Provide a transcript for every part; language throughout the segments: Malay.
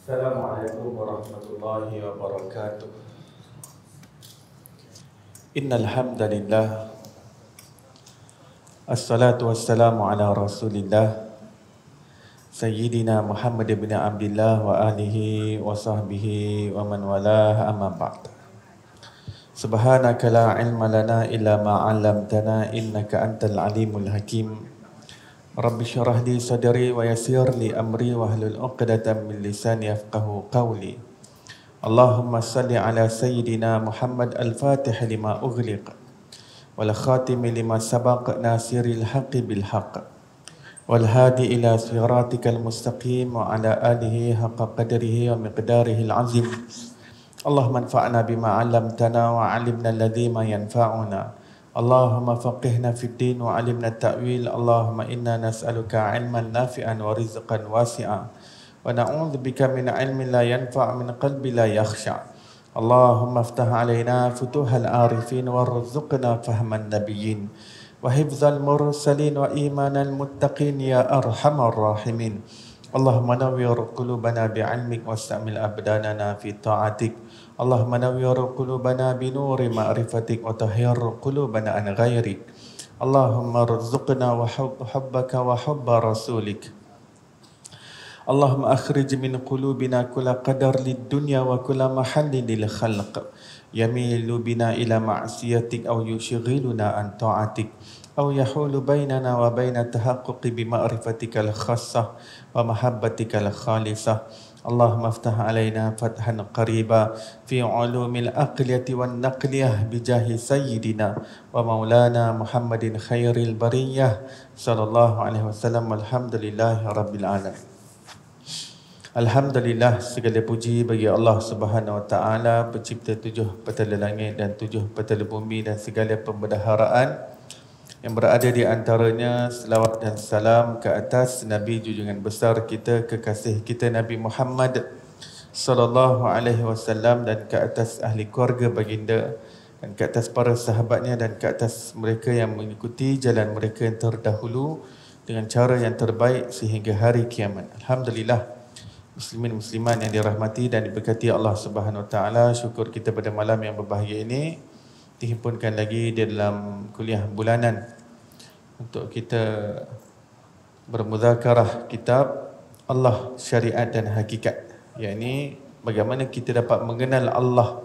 Assalamualaikum warahmatullahi wabarakatuh. Innal hamdalillah, assalatu wassalamu ala Rasulillah Sayyidina Muhammad ibn Abdullah wa alihi wa sahbihi wa man walah, amma ba'd. Subhanaka la ilma lana illa ma 'allamtana innaka antal alimul hakim. Rabbi syrah li sadri wa yassir li amri wahlul 'uqdatam min lisani yafqahu qawli. Allahumma salli ala sayyidina Muhammad al-Fatih lima ughliq wal khatimi lima sabaq nasiril haqqi bil haqq wal hadi ila siratikal mustaqim wa ala alihi haqqa qadrihi wa miqdarihi al-azim. Allahumma anfa'na bima 'allamtana wa 'allimna alladhi ma yanfa'una. Allahumma faqihna fid din wa 'allimna at-ta'wil. Allahumma inna nas'aluka 'ilman nafi'an wa rizqan wasi'a wa na'udzubika min 'ilmin la yanfa' min qalbi la yakhsha'. Allahumma iftah 'alaina futuhal 'arifin warzuqna fahman nabiyyin wa hifdzal mursalin wa imanal muttaqin ya arhamar rahimin. Allahumma nawwir qulubana bi'ilmik wastamil abdanana fi ta'atik. Allahumma nawwir qulubana binuri ma'rifatik wa tahhir qulubana an ghairik. Allahumma rzuqna wa hubbaka wa hubba rasulik. Allahumma akhrij min qulubina kulla qadar lid dunya wa kulla mahallin lil khalq yamilu bina ila ma'siyatik aw yushghiluna an ta'atik aw yahulu bainana wa baina tahaqquqi bi ma'rifatikal khassah wa mahabbatikal khalisah. Allahumma aftah alaina fathan qariba fi ulumil aqliyati wan naqliyah bijahi sayyidina wa maulana Muhammadin khairil bariyah sallallahu alaihi wasallam. Alhamdulillahi rabbil alamin. Alhamdulillah, segala puji bagi Allah Subhanahu wa taala, pencipta tujuh petala langit dan tujuh petala bumi dan segala pembendaharaan yang berada di antaranya. Selawat dan salam ke atas Nabi junjungan besar kita, kekasih kita Nabi Muhammad sallallahu alaihi wasallam, dan ke atas ahli keluarga baginda, dan ke atas para sahabatnya, dan ke atas mereka yang mengikuti jalan mereka yang terdahulu dengan cara yang terbaik sehingga hari kiamat. Alhamdulillah, muslimin muslimat yang dirahmati dan diberkati Allah Subhanahu wa taala, syukur kita pada malam yang berbahagia ini dihimpunkan lagi di dalam kuliah bulanan untuk kita bermuzakarah kitab Allah, Syariat dan Hakikat, yakni bagaimana kita dapat mengenal Allah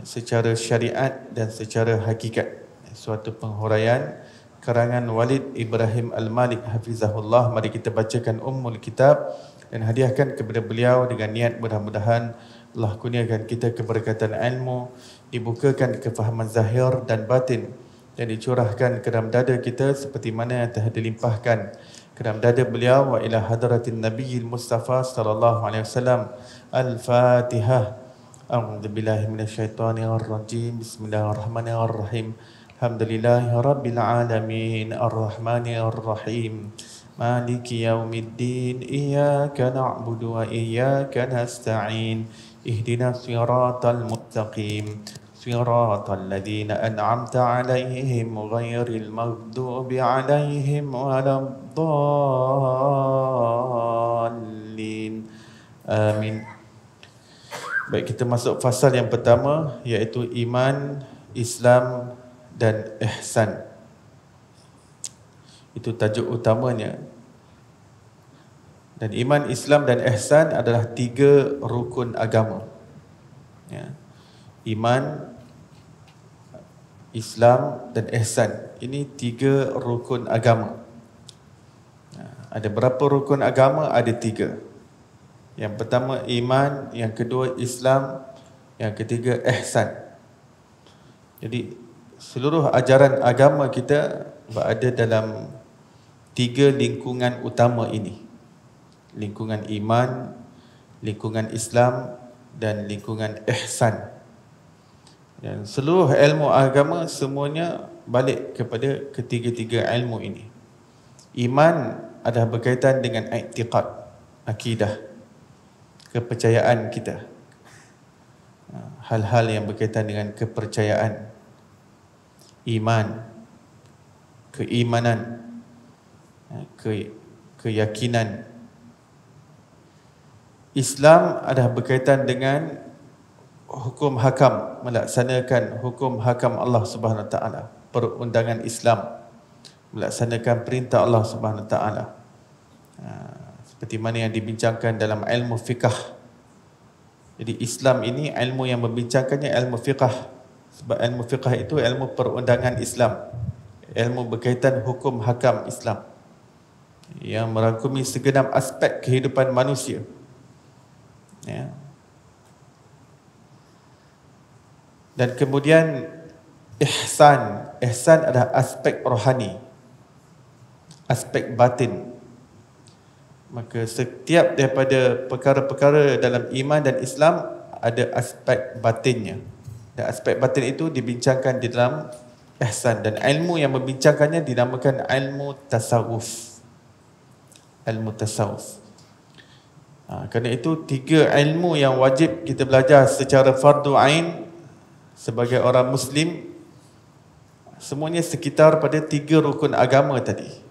secara syariat dan secara hakikat. Suatu penghuraian karangan Walid Ibrahim Al-Malik hafizahullah. Mari kita bacakan ummul kitab dan hadiahkan kepada beliau dengan niat mudah-mudahan Allah kurniakan kita keberkatan ilmu, dibukakan kefahaman zahir dan batin, dan dicurahkan ke dalam dada kita seperti mana yang telah dilimpahkan ke dalam dada beliau. Wa ila hadratin nabiyil mustafa sallallahu alaihi wasallam. Al-Fatihah. A'udzu billahi minasyaitonir rajim. Bismillahirrahmanirrahim. Alhamdulillahi rabbil alamin, arrahmanir rahim, maliki yaumiddin, iyyaka na'budu wa iyyaka nasta'in, ihdinas siratal muttaqim, siratal ladzina an'amta 'alaihim ghairil maghdubi 'alaihim waladdallin. Amin. Baik, kita masuk fasal yang pertama, iaitu iman, Islam dan ihsan. Itu tajuk utamanya. Dan iman, Islam dan ihsan adalah tiga rukun agama. Ya. Iman, Islam dan ihsan. Ini tiga rukun agama. Ada berapa rukun agama? Ada tiga. Yang pertama iman, yang kedua Islam, yang ketiga ihsan. Jadi seluruh ajaran agama kita berada dalam tiga lingkungan utama ini. Lingkungan iman, lingkungan Islam dan lingkungan ihsan. Dan seluruh ilmu agama semuanya balik kepada ketiga-tiga ilmu ini. Iman adalah berkaitan dengan i'tiqad, akidah, kepercayaan kita. Hal-hal yang berkaitan dengan kepercayaan, iman, keimanan, keyakinan. Islam adalah berkaitan dengan hukum hakam, melaksanakan hukum hakam Allah Subhanahu Wa Taala, perundangan Islam, melaksanakan perintah Allah Subhanahu Wa Taala. Seperti mana yang dibincangkan dalam ilmu fiqh. Jadi Islam ini ilmu yang membincangkannya ilmu fiqh. Sebab ilmu fiqh itu ilmu perundangan Islam, ilmu berkaitan hukum hakam Islam yang merangkumi segenap aspek kehidupan manusia. Ya. Dan kemudian ihsan. Ihsan adalah aspek rohani, aspek batin. Maka setiap daripada perkara-perkara dalam iman dan Islam ada aspek batinnya. Dan aspek batin itu dibincangkan di dalam ihsan. Dan ilmu yang membincangkannya dinamakan ilmu tasawuf. Ilmu tasawuf. Kerana itu 3 ilmu yang wajib kita belajar secara fardu ain sebagai orang Muslim. Semuanya sekitar pada 3 rukun agama tadi.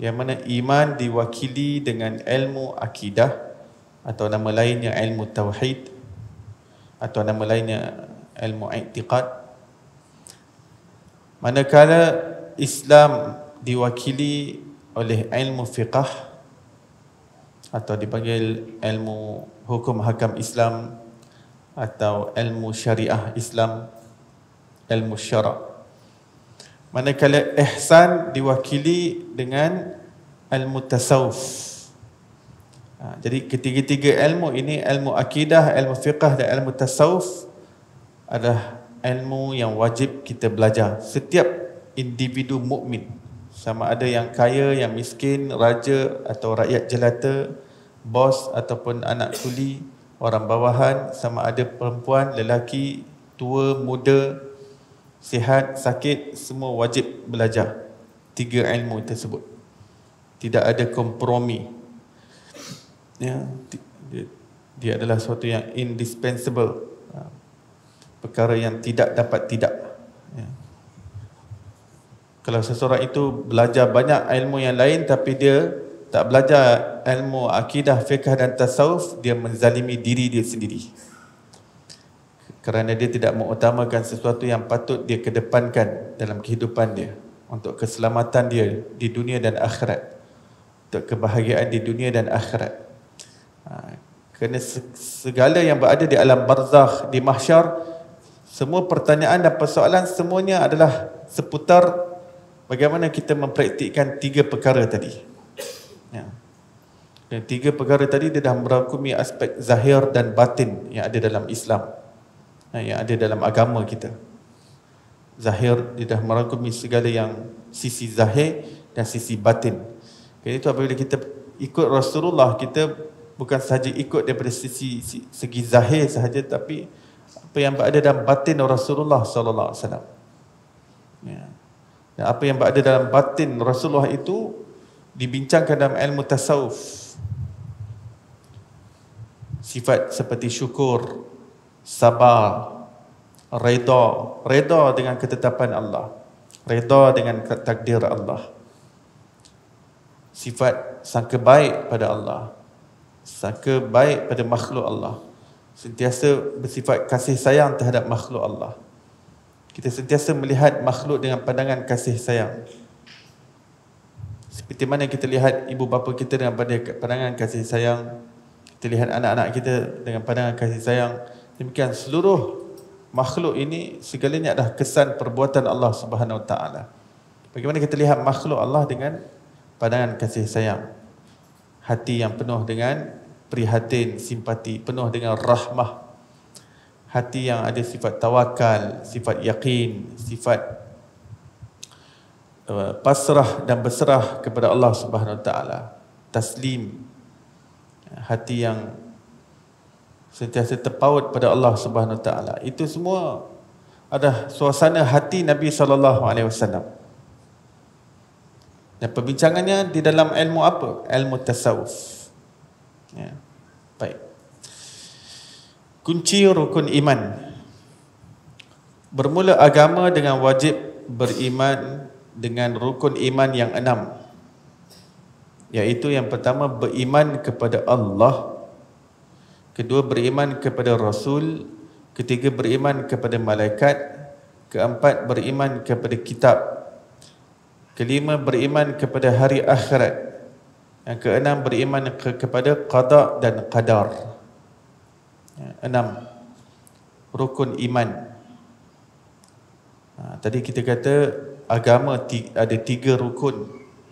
Yang mana iman diwakili dengan ilmu akidah, atau nama lainnya ilmu tauhid, atau nama lainnya ilmu i'tiqad. Manakala Islam diwakili oleh ilmu fiqh, atau dipanggil ilmu hukum hakam Islam, atau ilmu syariah Islam, ilmu syara'. Manakala ihsan diwakili dengan ilmu tasawuf. Jadi ketiga-tiga ilmu ini, ilmu akidah, ilmu fiqh dan ilmu tasawuf, adalah ilmu yang wajib kita belajar. Setiap individu mukmin, sama ada yang kaya, yang miskin, raja atau rakyat jelata, bos ataupun anak kuli, orang bawahan, sama ada perempuan, lelaki, tua, muda, sihat, sakit, semua wajib belajar 3 ilmu tersebut. Tidak ada kompromi. Ya, dia adalah sesuatu yang indispensable, perkara yang tidak dapat tidak. Ya. Kalau seseorang itu belajar banyak ilmu yang lain tapi dia tak belajar ilmu akidah, fiqh dan tasawuf, dia menzalimi diri dia sendiri. Kerana dia tidak mengutamakan sesuatu yang patut dia kedepankan dalam kehidupan dia, untuk keselamatan dia di dunia dan akhirat, untuk kebahagiaan di dunia dan akhirat. Kerana segala yang berada di alam barzakh, di mahsyar, semua pertanyaan dan persoalan semuanya adalah seputar bagaimana kita mempraktikkan 3 perkara tadi. Ya. Dan 3 perkara tadi dia dah merangkumi aspek zahir dan batin yang ada dalam Islam, yang ada dalam agama kita. Zahir, dia dah merangkumi segala yang sisi zahir dan sisi batin. Kerana itu apabila kita ikut Rasulullah, kita bukan sahaja ikut daripada segi zahir sahaja, tapi apa yang berada dalam batin Rasulullah sallallahu alaihi wasallam. Ya. Dan apa yang berada dalam batin Rasulullah itu dibincangkan dalam ilmu tasawuf. Sifat seperti syukur, sabar, reda dengan ketetapan Allah, reda dengan takdir Allah, sifat sangka baik pada Allah, sangka baik pada makhluk Allah, sentiasa bersifat kasih sayang terhadap makhluk Allah. Kita sentiasa melihat makhluk dengan pandangan kasih sayang, seperti mana kita lihat ibu bapa kita dengan pandangan kasih sayang, kita lihat anak-anak kita dengan pandangan kasih sayang. Demikian seluruh makhluk ini segalanya adalah kesan perbuatan Allah Subhanahu Wa Taala. Bagaimana kita lihat makhluk Allah dengan pandangan kasih sayang, hati yang penuh dengan prihatin, simpati, penuh dengan rahmah, hati yang ada sifat tawakal, sifat yakin, sifat pasrah dan berserah kepada Allah Subhanahu Wa Taala, taslim, hati yang sentiasa terpaut pada Allah Subhanahu Wa Taala. Itu semua adalah suasana hati Nabi sallallahu alaihi wasallam. Dan perbincangannya di dalam ilmu apa? Ilmu tasawuf. Ya. Baik. Kunci rukun iman. Bermula agama dengan wajib beriman dengan rukun iman yang 6. Iaitu yang pertama, beriman kepada Allah, kedua beriman kepada Rasul, ketiga beriman kepada malaikat, keempat beriman kepada kitab, kelima beriman kepada hari akhirat, yang keenam beriman kepada qada dan qadar. 6 rukun iman. Tadi kita kata agama ada 3 rukun,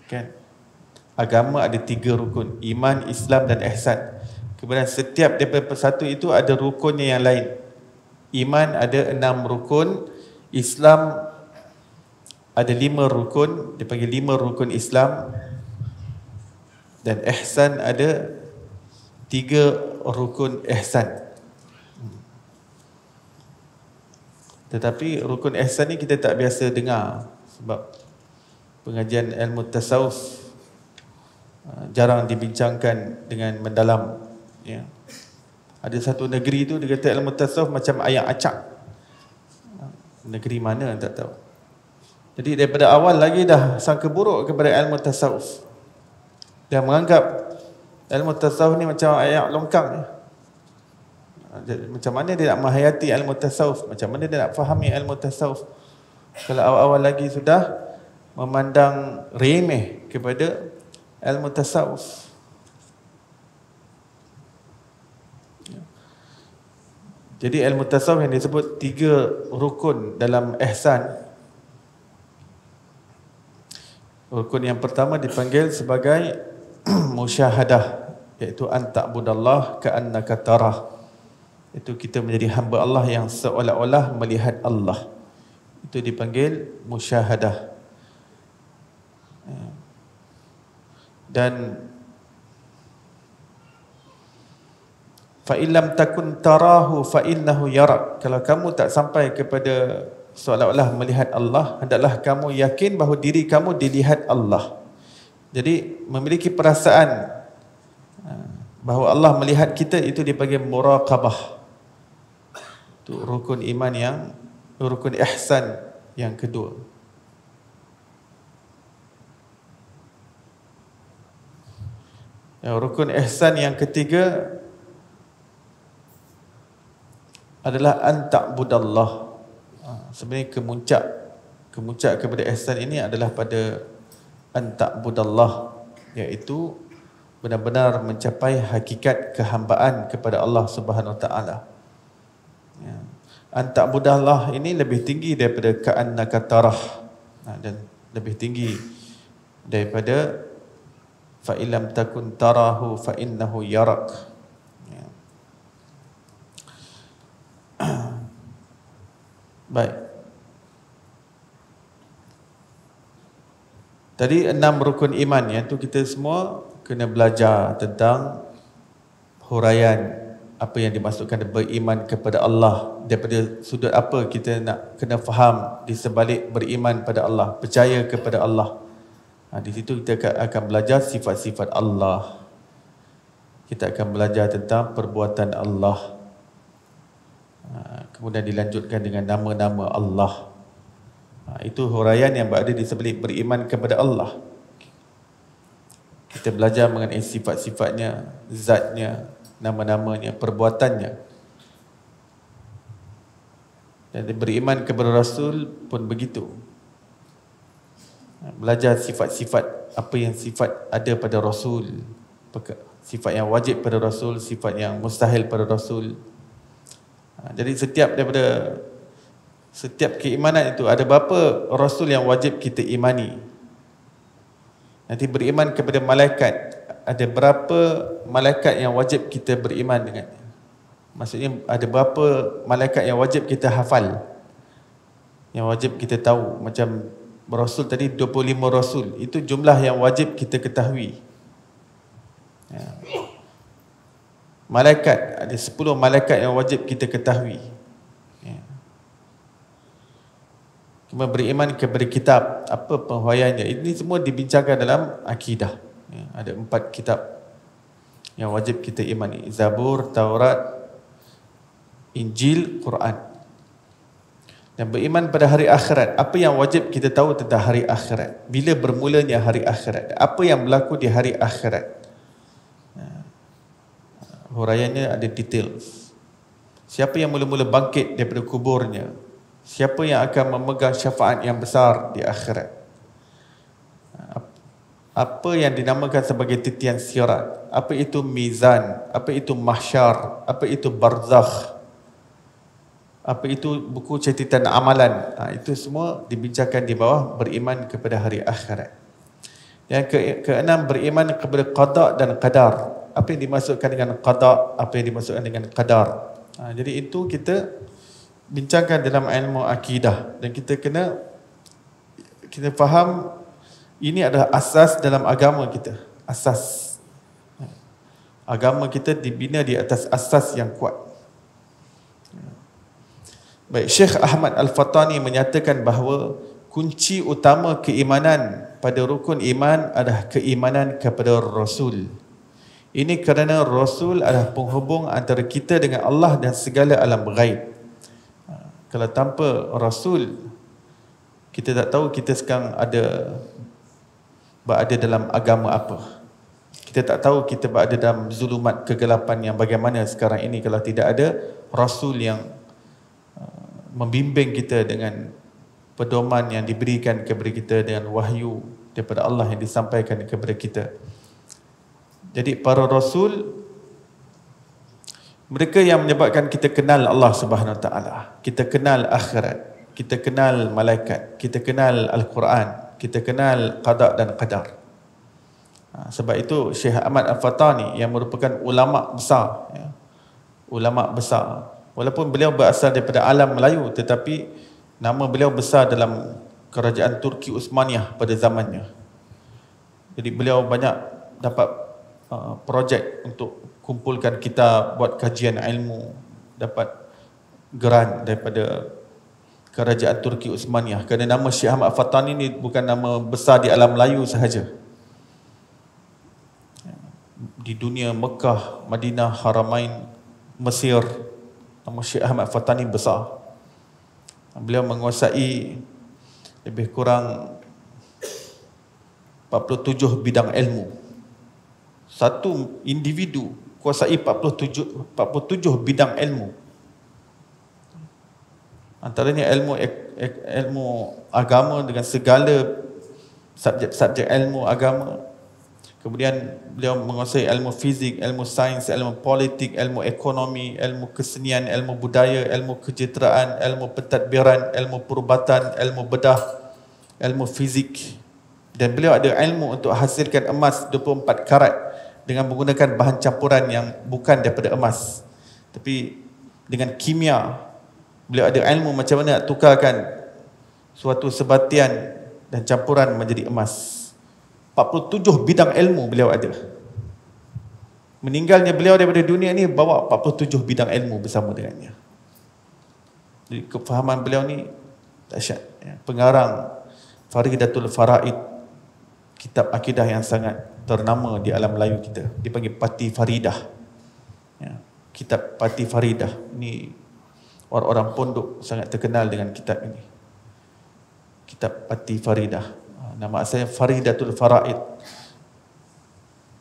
kan? Agama ada 3 rukun, iman, Islam dan ihsan. Kemudian setiap daripada satu itu ada rukunnya yang lain. Iman ada 6 rukun, Islam ada 5 rukun, dipanggil 5 rukun Islam, dan ihsan ada 3 rukun ihsan. Tetapi rukun ihsan ni kita tak biasa dengar sebab pengajian ilmu tasawuf jarang dibincangkan dengan mendalam, ya. Ada satu negeri tu dia kata ilmu tasawuf macam ayam acak. Negeri mana tak tahu. Jadi daripada awal lagi dah sangka buruk kepada ilmu tasawuf. Dia menganggap ilmu tasawuf ni macam ayam longkang. Macam mana dia nak menghayati ilmu tasawuf, macam mana dia nak fahami ilmu tasawuf kalau awal-awal lagi sudah memandang remeh kepada ilmu tasawuf. Jadi ilmu tasawuf yang disebut 3 rukun dalam ihsan. Rukun yang pertama dipanggil sebagai musyahadah, iaitu an ta'budallah ka'annaka tarah. Itu kita menjadi hamba Allah yang seolah-olah melihat Allah. Itu dipanggil musyahadah. Dan fa illam takun tarahu fa innahu yarak. Kalau kamu tak sampai kepada seolah-olah melihat Allah, hendaklah kamu yakin bahawa diri kamu dilihat Allah. Jadi memiliki perasaan bahawa Allah melihat kita, itu dipanggil muraqabah. Itu rukun iman yang, rukun ihsan yang kedua. Rukun ihsan yang ketiga adalah an ta'budallah. Sebenarnya kemuncak kepada ihsan ini adalah pada an ta'budallah, iaitu benar-benar mencapai hakikat kehambaan kepada Allah Subhanahu Wa Taala. An ta'budallah ini lebih tinggi daripada ka'annaka tarah, dan lebih tinggi daripada fa illam takun tarahu fa innahu yarak. Baik. Tadi 6 rukun iman, iaitu kita semua kena belajar tentang huraian apa yang dimaksudkan beriman kepada Allah, daripada sudut apa kita nak kena faham di sebalik beriman pada Allah, percaya kepada Allah. Di situ kita akan belajar sifat-sifat Allah. Kita akan belajar tentang perbuatan Allah. Kemudian dilanjutkan dengan nama-nama Allah. Itu huraian yang berada di sebalik beriman kepada Allah. Kita belajar mengenai sifat-sifatnya, zatnya, nama-namanya, perbuatannya. Dan beriman kepada Rasul pun begitu. Belajar sifat-sifat, apa yang sifat ada pada Rasul, sifat yang wajib pada Rasul, sifat yang mustahil pada Rasul. Jadi setiap keimanan itu ada berapa Rasul yang wajib kita imani. Nanti beriman kepada malaikat, ada berapa malaikat yang wajib kita beriman dengannya. Maksudnya ada berapa malaikat yang wajib kita hafal, yang wajib kita tahu. Macam Rasul tadi 25 Rasul, itu jumlah yang wajib kita ketahui. Malaikat, ada 10 malaikat yang wajib kita ketahui. Kemudian beriman kepada kitab, apa penghuraiannya. Ini semua dibincangkan dalam akidah. Ada 4 kitab yang wajib kita imani: Zabur, Taurat, Injil, Quran. Dan beriman pada hari akhirat. Apa yang wajib kita tahu tentang hari akhirat? Bila bermulanya hari akhirat? Apa yang berlaku di hari akhirat? huraiannya ada details. Siapa yang mula-mula bangkit daripada kuburnya? Siapa yang akan memegang syafaat yang besar di akhirat? Apa yang dinamakan sebagai titian sirat? Apa itu mizan? Apa itu mahsyar? Apa itu barzakh? Apa itu buku catatan amalan? Itu semua dibincangkan di bawah beriman kepada hari akhirat. Yang keenam, beriman kepada qada dan qadar. Apa yang dimaksudkan dengan qada? Apa yang dimaksudkan dengan qadar? Jadi itu kita bincangkan dalam ilmu akidah, dan kita faham ini adalah asas dalam agama kita. Asas. Agama kita dibina di atas asas yang kuat. Baik, Syekh Ahmad Al-Fatani menyatakan bahawa kunci utama keimanan pada rukun iman adalah keimanan kepada Rasul. Ini kerana Rasul adalah penghubung antara kita dengan Allah dan segala alam ghaib. Kalau tanpa Rasul, kita tak tahu kita sekarang berada dalam agama apa. Kita tak tahu kita berada dalam zulumat kegelapan yang bagaimana sekarang ini kalau tidak ada Rasul yang membimbing kita dengan pedoman yang diberikan kepada kita dengan wahyu daripada Allah yang disampaikan kepada kita. Jadi para Rasul, mereka yang menyebabkan kita kenal Allah Subhanahu Wa Taala, kita kenal akhirat, kita kenal malaikat, kita kenal Al-Quran, kita kenal qada dan qadar. Sebab itu Syekh Ahmad Al-Fatani yang merupakan ulama besar, ulama besar, walaupun beliau berasal daripada alam Melayu, tetapi nama beliau besar dalam kerajaan Turki Uthmaniyah pada zamannya. Jadi beliau banyak dapat projek untuk kumpulkan kitab, buat kajian ilmu, dapat geran daripada kerajaan Turki Uthmaniyah. Kerana nama Syekh Ahmad Al-Fatani ini bukan nama besar di alam Melayu sahaja. Di dunia Mekah, Madinah, Haramain, Mesir, nama Syekh Ahmad Al-Fatani besar. Beliau menguasai lebih kurang 47 bidang ilmu. Satu individu kuasai 47 bidang ilmu. Antaranya ilmu agama dengan segala subjek-subjek ilmu agama. Kemudian beliau menguasai ilmu fizik, ilmu sains, ilmu politik, ilmu ekonomi, ilmu kesenian, ilmu budaya, ilmu kejahteraan, ilmu pentadbiran, ilmu perubatan, ilmu bedah, ilmu fizik. Dan beliau ada ilmu untuk hasilkan emas 24 karat dengan menggunakan bahan campuran yang bukan daripada emas, tapi dengan kimia. Beliau ada ilmu macam mana nak tukarkan suatu sebatian dan campuran menjadi emas. 47 bidang ilmu beliau ada. Meninggalnya beliau daripada dunia ni bawa 47 bidang ilmu bersama dengannya. Jadi kefahaman beliau ni dahsyat. Pengarang Faridatul Faraid, kitab akidah yang sangat ternama di alam Melayu kita. Dipanggil Pati Faridah. Kitab Pati Faridah. Ini orang-orang pondok sangat terkenal dengan kitab ini. Kitab Pati Faridah. Nama asalnya Faridatul Faraid.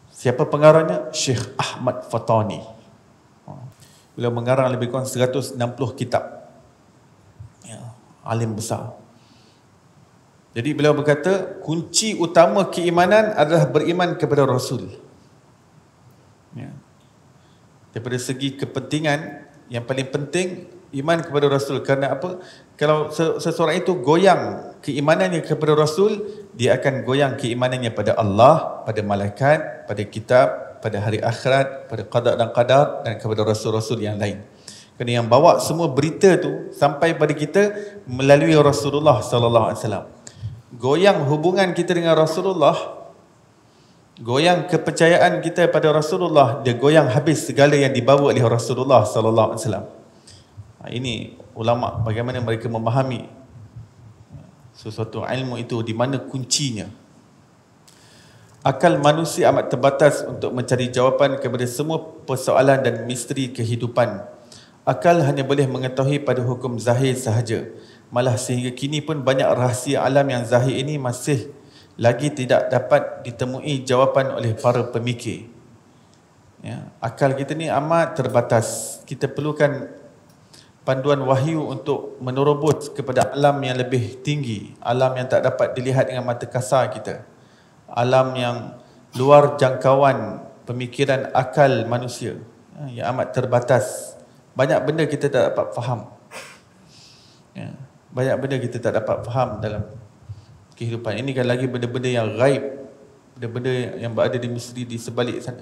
Siapa pengarangnya? Syekh Ahmad Fatani. Beliau mengarang lebih kurang 160 kitab. Alim besar. Jadi beliau berkata, kunci utama keimanan adalah beriman kepada Rasul. Daripada segi kepentingan, yang paling penting iman kepada Rasul. Kerana apa? Kalau seseorang itu goyang keimanannya kepada Rasul, dia akan goyang keimanannya pada Allah, pada malaikat, pada kitab, pada hari akhirat, pada qada dan qadar, dan kepada Rasul-Rasul yang lain. Kerana yang bawa semua berita tu sampai pada kita melalui Rasulullah sallallahu alaihi wasallam. Goyang hubungan kita dengan Rasulullah, goyang kepercayaan kita pada Rasulullah, dia goyang habis segala yang dibawa oleh Rasulullah sallallahu alaihi wasallam. Ini ulama bagaimana mereka memahami sesuatu ilmu itu, di mana kuncinya. Akal manusia amat terbatas untuk mencari jawapan kepada semua persoalan dan misteri kehidupan. Akal hanya boleh mengetahui pada hukum zahir sahaja. Malah sehingga kini pun banyak rahsia alam yang zahir ini masih lagi tidak dapat ditemui jawapan oleh para pemikir. Ya, akal kita ni amat terbatas. Kita perlukan panduan wahyu untuk menerobos kepada alam yang lebih tinggi, alam yang tak dapat dilihat dengan mata kasar kita, alam yang luar jangkauan pemikiran akal manusia, yang amat terbatas. Banyak benda kita tak dapat faham. Ya, banyak benda kita tak dapat faham dalam kehidupan. Ini kan lagi benda-benda yang gaib, benda-benda yang berada di misteri di sebalik sana.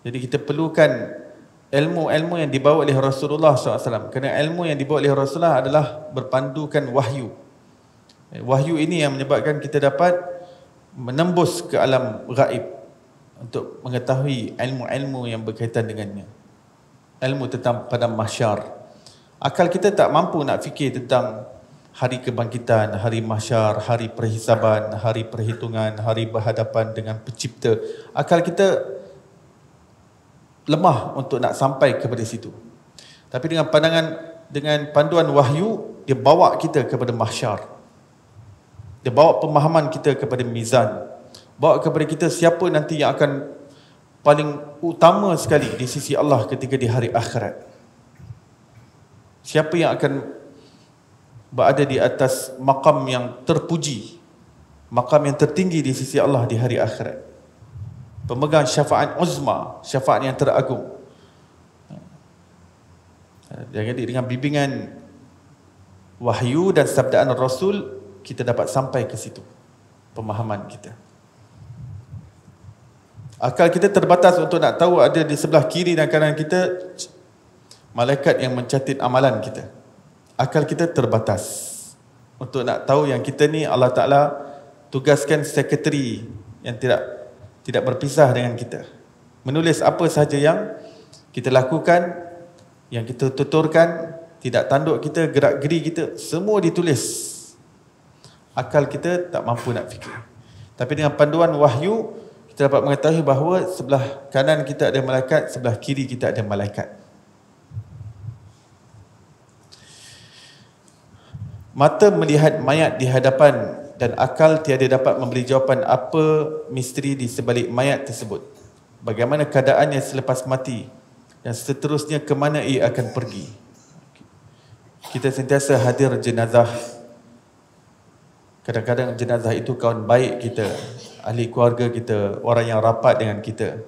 Jadi kita perlukan ilmu-ilmu yang dibawa oleh Rasulullah SAW. Kerana ilmu yang dibawa oleh Rasulullah adalah berpandukan wahyu. Wahyu ini yang menyebabkan kita dapat menembus ke alam gaib untuk mengetahui ilmu-ilmu yang berkaitan dengannya. Ilmu tentang padang mahsyar. Akal kita tak mampu nak fikir tentang hari kebangkitan, hari mahsyar, hari perhisaban, hari perhitungan, hari berhadapan dengan pencipta. Akal kita lemah untuk nak sampai kepada situ. Tapi dengan panduan wahyu, dia bawa kita kepada mahsyar. Dia bawa pemahaman kita kepada mizan. Bawa kepada kita siapa nanti yang akan paling utama sekali di sisi Allah ketika di hari akhirat. Siapa yang akan berada di atas maqam yang terpuji, maqam yang tertinggi di sisi Allah di hari akhirat. Pemegang syafaat uzma, syafaat yang teragung. Jadi dengan bimbingan wahyu dan sabdaan Rasul, kita dapat sampai ke situ pemahaman kita. Akal kita terbatas untuk nak tahu ada di sebelah kiri dan kanan kita malaikat yang mencatat amalan kita. Akal kita terbatas untuk nak tahu yang kita ni Allah Ta'ala tugaskan sekretari yang tidak berpisah dengan kita, menulis apa sahaja yang kita lakukan, yang kita tuturkan, tidak tanduk kita, gerak-geri kita, semua ditulis. Akal kita tak mampu nak fikir. Tapi dengan panduan wahyu, kita dapat mengetahui bahawa sebelah kanan kita ada malaikat, sebelah kiri kita ada malaikat. Mata melihat mayat di hadapan dan akal tiada dapat memberi jawapan apa misteri di sebalik mayat tersebut. Bagaimana keadaannya selepas mati dan seterusnya ke mana ia akan pergi. Kita sentiasa hadir jenazah. Kadang-kadang jenazah itu kawan baik kita, ahli keluarga kita, orang yang rapat dengan kita.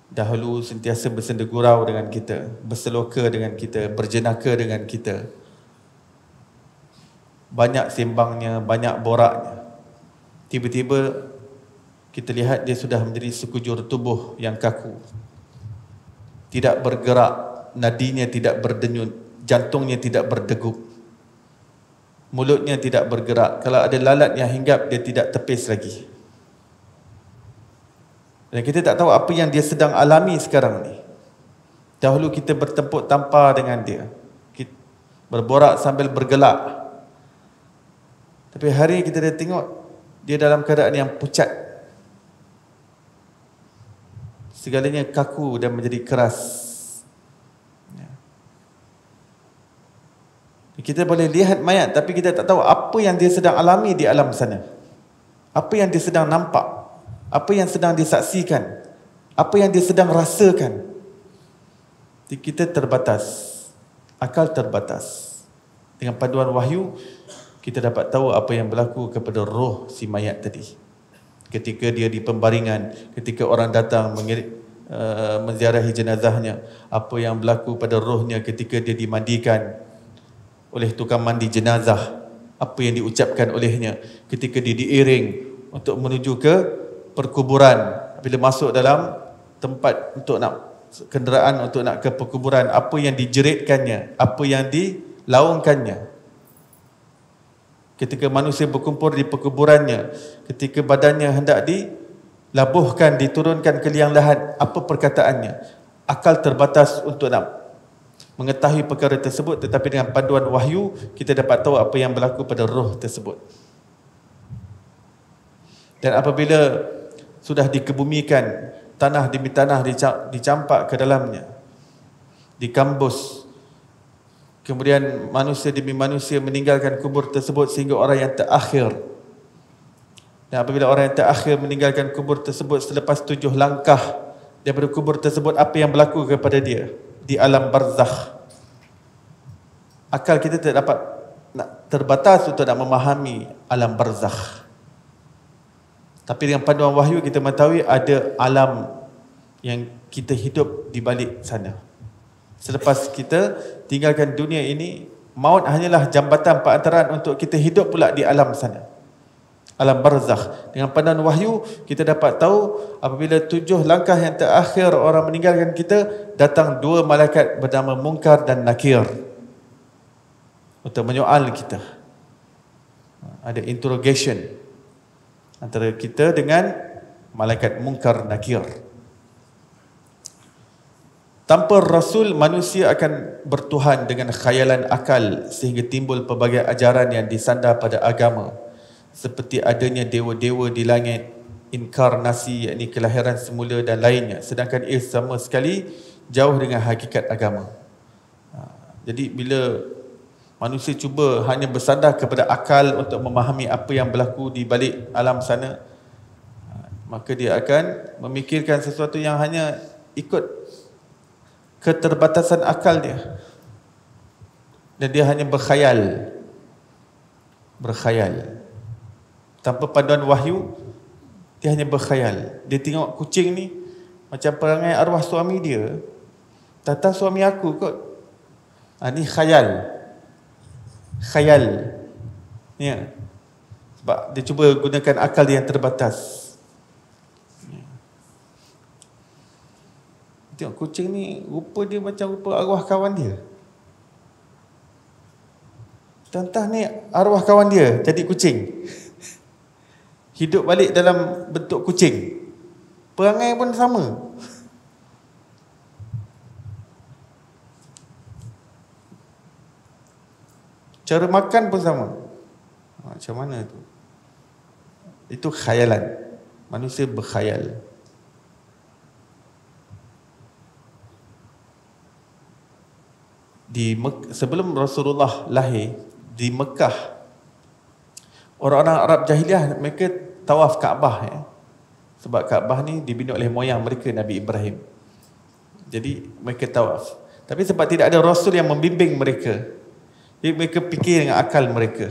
Dahulu sentiasa bersenda gurau dengan kita, berseloka dengan kita, berjenaka dengan kita. Banyak sembangnya, banyak boraknya. Tiba-tiba kita lihat dia sudah menjadi sekujur tubuh yang kaku. Tidak bergerak, nadinya tidak berdenyut, jantungnya tidak berdegup. Mulutnya tidak bergerak. Kalau ada lalat yang hinggap, dia tidak tepis lagi. Dan kita tak tahu apa yang dia sedang alami sekarang ni. Dahulu kita bertempur tampar dengan dia, kita berborak sambil bergelak. Tapi hari kita dah tengok dia dalam keadaan yang pucat. Segalanya kaku dan menjadi keras. Kita boleh lihat mayat, tapi kita tak tahu apa yang dia sedang alami di alam sana. Apa yang dia sedang nampak, apa yang sedang disaksikan, apa yang dia sedang rasakan. Kita terbatas, akal terbatas. Dengan panduan wahyu, kita dapat tahu apa yang berlaku kepada roh si mayat tadi. Ketika dia di pembaringan, ketika orang datang menziarahi jenazahnya, apa yang berlaku pada rohnya ketika dia dimandikan oleh tukang mandi jenazah, apa yang diucapkan olehnya ketika dia diiring untuk menuju ke perkuburan. Bila masuk dalam tempat untuk nak kenderaan untuk nak ke perkuburan, apa yang dijeritkannya, apa yang dilaungkannya. Ketika manusia berkumpul di perkuburannya, ketika badannya hendak dilabuhkan, diturunkan ke liang lahat, apa perkataannya? Akal terbatas untuk nak mengetahui perkara tersebut, tetapi dengan panduan wahyu, kita dapat tahu apa yang berlaku pada roh tersebut. Dan apabila sudah dikebumikan, tanah demi tanah dicampak ke dalamnya, dikambus, kemudian manusia demi manusia meninggalkan kubur tersebut sehingga orang yang terakhir. Dan apabila orang yang terakhir meninggalkan kubur tersebut selepas 7 langkah daripada kubur tersebut apa yang berlaku kepada dia di alam barzakh. Akal kita tak dapat, terbatas untuk nak memahami alam barzakh. Tapi dengan panduan wahyu kita mengetahui ada alam yang kita hidup di balik sana. Selepas kita tinggalkan dunia ini, maut hanyalah jambatan perantaraan untuk kita hidup pula di alam sana, alam barzakh. Dengan pandangan wahyu kita dapat tahu apabila 7 langkah yang terakhir orang meninggalkan kita, datang 2 malaikat bernama Munkar dan Nakir untuk menyoal kita. Ada interrogation antara kita dengan malaikat Munkar Nakir. Tanpa Rasul, manusia akan bertuhan dengan khayalan akal sehingga timbul pelbagai ajaran yang disandar pada agama, seperti adanya dewa-dewa di langit, inkarnasi yakni kelahiran semula dan lainnya, sedangkan ia sama sekali jauh dengan hakikat agama. Jadi bila manusia cuba hanya bersandar kepada akal untuk memahami apa yang berlaku di balik alam sana, maka dia akan memikirkan sesuatu yang hanya ikut keterbatasan akal dia, dan dia hanya berkhayal tanpa panduan wahyu. Dia hanya berkhayal. Dia tengok kucing ni macam perangai arwah suami dia, tata suami aku kot. Ni khayal ya. Sebab dia cuba gunakan akal dia yang terbatas. Tengok kucing ni, rupa dia macam rupa arwah kawan dia. Entah ni arwah kawan dia jadi kucing, hidup balik dalam bentuk kucing, perangai pun sama. Cara makan pun sama. Macam mana tu? Itu khayalan. Manusia berkhayal. Sebelum Rasulullah lahir di Mekah, orang-orang Arab jahiliah mereka tawaf Kaabah ya. Sebab Kaabah ni dibina oleh moyang mereka, Nabi Ibrahim. Jadi mereka tawaf. Tapi sebab tidak ada Rasul yang membimbing mereka, jadi mereka fikir dengan akal mereka.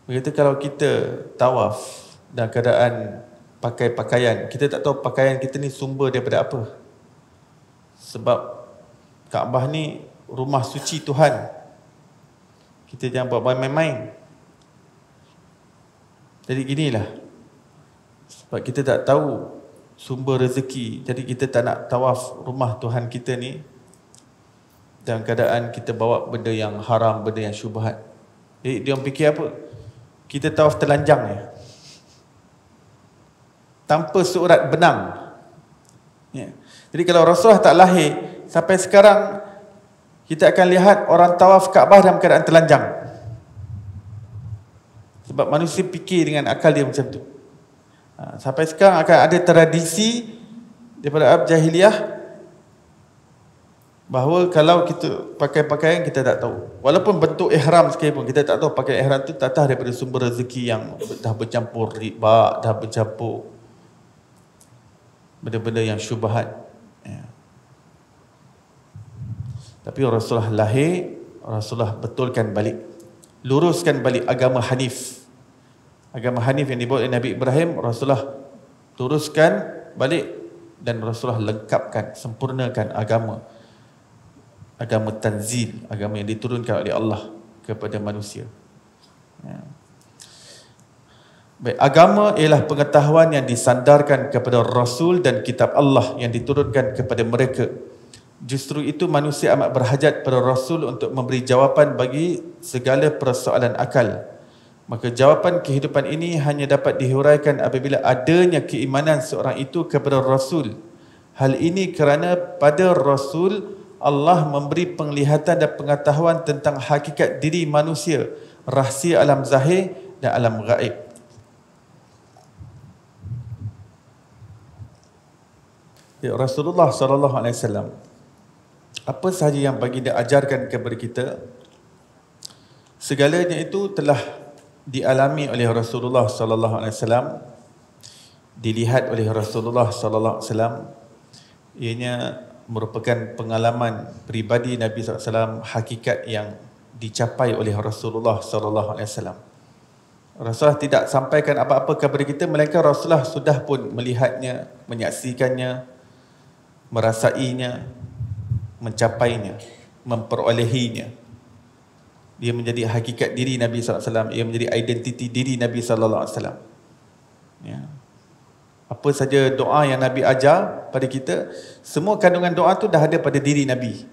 Mereka kata kalau kita tawaf dalam keadaan pakai pakaian, kita tak tahu pakaian kita ni sumber daripada apa. Sebab Kaabah ni rumah suci Tuhan. Kita jangan buat main-main. Jadi ginilah. Sebab kita tak tahu sumber rezeki, jadi kita tak nak tawaf rumah Tuhan kita ni dalam keadaan kita bawa benda yang haram, benda yang syubhat. Jadi dia orang fikir apa? Kita tawaf telanjang ya, tanpa surat benang ya. Jadi kalau Rasulullah tak lahir, sampai sekarang kita akan lihat orang tawaf Kaabah dalam keadaan telanjang. Sebab manusia fikir dengan akal dia macam tu. Sampai sekarang akan ada tradisi daripada Arab jahiliah bahawa kalau kita pakai pakaian kita tak tahu, walaupun bentuk ihram sekalipun, kita tak tahu pakai ihram tu tak tahu daripada sumber rezeki yang dah bercampur riba, dah bercampur benda-benda yang syubhat ya. Tapi Rasulullah lahir, Rasulullah betulkan balik, luruskan balik agama Hanif. Agama Hanif yang dibawa oleh Nabi Ibrahim, Rasulullah luruskan balik, dan Rasulullah lengkapkan, sempurnakan agama tanzil, agama yang diturunkan oleh Allah kepada manusia ya. Baik, agama ialah pengetahuan yang disandarkan kepada Rasul dan kitab Allah yang diturunkan kepada mereka. Justru itu manusia amat berhajat pada Rasul untuk memberi jawapan bagi segala persoalan akal. Maka jawapan kehidupan ini hanya dapat dihuraikan apabila adanya keimanan seorang itu kepada Rasul. Hal ini kerana pada Rasul Allah memberi penglihatan dan pengetahuan tentang hakikat diri manusia, rahsia alam zahir dan alam gaib. Ya, Rasulullah SAW, apa sahaja yang baginda ajarkan kepada kita, segalanya itu telah dialami oleh Rasulullah SAW, dilihat oleh Rasulullah SAW, Ianya merupakan pengalaman peribadi Nabi SAW, hakikat yang dicapai oleh Rasulullah SAW. Rasulullah tidak sampaikan apa-apa kepada kita, melainkan Rasulullah sudah pun melihatnya, menyaksikannya, merasainya, mencapainya, memperolehinya. Dia menjadi hakikat diri Nabi SAW, ia menjadi identiti diri Nabi SAW. Ya. Apa saja doa yang Nabi ajar pada kita, semua kandungan doa tu dah ada pada diri Nabi.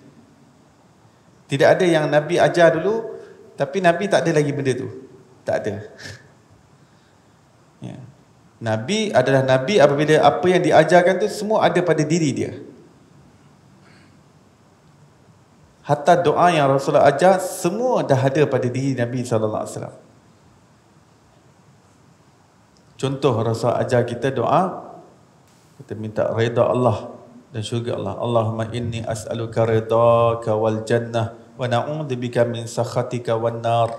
Tidak ada yang Nabi ajar dulu, tapi Nabi tak ada lagi benda tu. Tak ada. Ya. Nabi adalah Nabi apabila apa yang diajarkan tu semua ada pada diri dia. Hatta doa yang Rasulullah ajar, semua dah ada pada diri Nabi SAW. Contoh Rasul ajar kita doa, kita minta redha Allah dan syurga Allah. Allahumma inni as'aluka ridhaka wal jannah wa na'udzubika min sakhatika wan nar.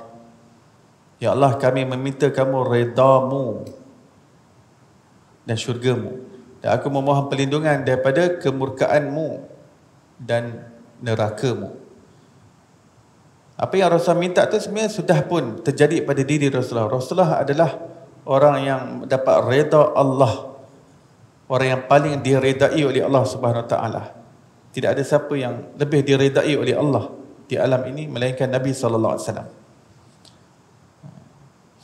Ya Allah, kami meminta kamu redamu dan syurgamu, dan aku memohon perlindungan daripada kemurkaanmu dan nerakamu. Apa yang Rasul minta tu sebenarnya sudah pun terjadi pada diri Rasulullah. Rasulullah adalah orang yang dapat redha Allah, orang yang paling diredai oleh Allah Subhanahu Wa Taala. Tidak ada siapa yang lebih diredai oleh Allah di alam ini melainkan Nabi sallallahu alaihi wasallam.